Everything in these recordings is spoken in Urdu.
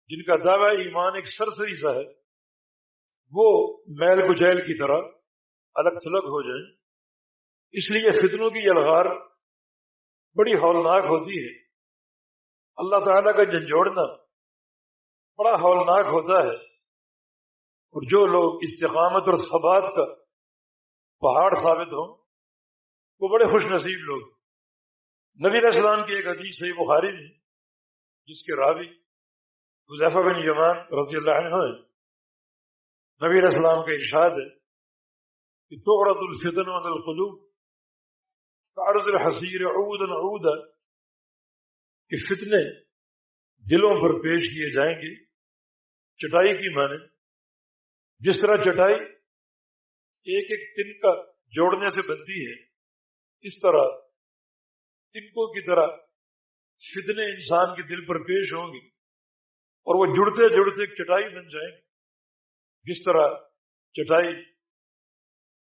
جن کا دعویٰ ایمان ایک سرسری سا ہے، وہ میل کچیل کی طرح الگ تھلگ ہو جائیں۔ اس لیے فتنوں کی یلغار بڑی ہولناک ہوتی ہے، اللہ تعالیٰ کا جھنجھوڑنا بڑا ہولناک ہوتا ہے، اور جو لوگ استقامت اور ثبات کا پہاڑ ثابت ہوں وہ بڑے خوش نصیب لوگ۔ نبی علیہ السلام کی ایک حدیث صحیح بخاری میں جس کے راوی حذیفہ بن یمان رضی اللہ عنہ ہے، نبی علیہ السلام کا ارشاد ہے کہ تعرض الفتن علی القلوب کعرض الحصیر عودا عودا، کہ فتنے دلوں پر پیش کیے جائیں گے چٹائی کی مانے، جس طرح چٹائی ایک ایک تنکا جوڑنے سے بنتی ہے، اس طرح تنکوں کی طرح فتنے انسان کے دل پر پیش ہوں گے اور وہ جڑتے جڑتے ایک چٹائی بن جائیں گے۔ جس طرح چٹائی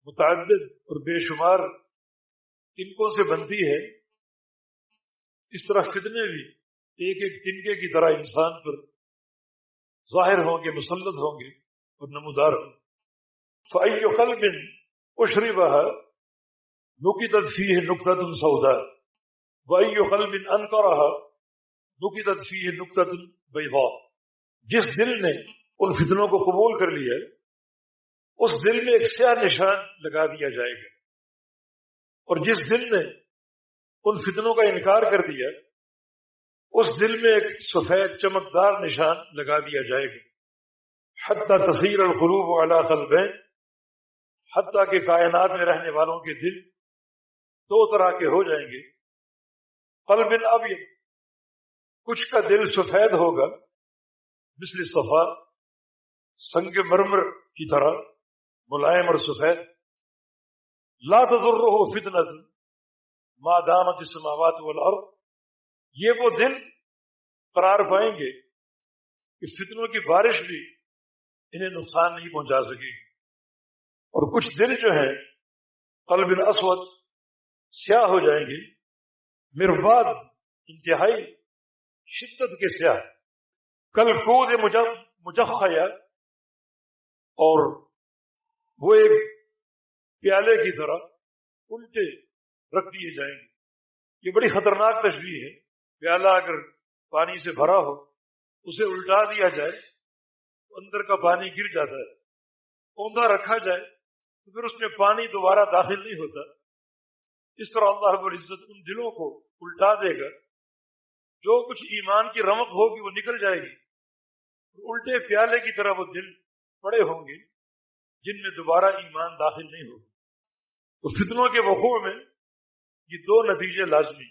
متعدد اور بے شمار تنکوں سے بنتی ہے، اس طرح فتنے بھی ایک ایک تنکے کی طرح انسان پر ظاہر ہوں گے، مسلط ہوں گے اور نمودار ہوں گے۔ فَأَيُّ قَلْبٍ أُشْرِبَهَا نُكِتَتْ فِيهِ نُكْتَةٌ سَوْدَاء وَأَيُّ قَلْبٍ أَنْكَرَهَا نُكِتَتْ فِيهِ نُكْتَةٌ بَيْضَاء، جس دل نے ان فتنوں کو قبول کر لیا اس دل میں ایک سیاہ نشان لگا دیا جائے گا، اور جس دل نے ان فتنوں کا انکار کر دیا اس دل میں ایک سفید چمکدار نشان لگا دیا جائے گا۔ حتی تصیر القلوب علی قلبین، حتیٰ کہ کائنات میں رہنے والوں کے دل دو طرح کے ہو جائیں گے۔ قلب ابیض، کچھ کا دل سفید ہوگا مثل صفا، سنگ مرمر کی طرح ملائم اور سفید، لا تضرہ فتنۃ ما دامت السماوات والارض، یہ وہ دل قرار پائیں گے کہ فتنوں کی بارش بھی انہیں نقصان نہیں پہنچا سکے گی۔ اور کچھ دل جو ہیں قلب اسود، سیاہ ہو جائیں گے، مرباد، انتہائی شدت کے سیاہ، کلکود مجخیہ، اور وہ ایک پیالے کی طرح الٹے رکھ دیے جائیں گے۔ یہ بڑی خطرناک تشبیہ ہے۔ پیالہ اگر پانی سے بھرا ہو اسے الٹا دیا جائے تو اندر کا پانی گر جاتا ہے، اوندا رکھا جائے تو پھر اس میں پانی دوبارہ داخل نہیں ہوتا۔ اس طرح اللہ رب العزت ان دلوں کو الٹا دے گا، جو کچھ ایمان کی رمق ہوگی وہ نکل جائے گی، الٹے پیالے کی طرح وہ دل پڑے ہوں گے جن میں دوبارہ ایمان داخل نہیں ہوگا۔ تو فتنوں کے وقوع میں یہ دو نتیجے لازمی۔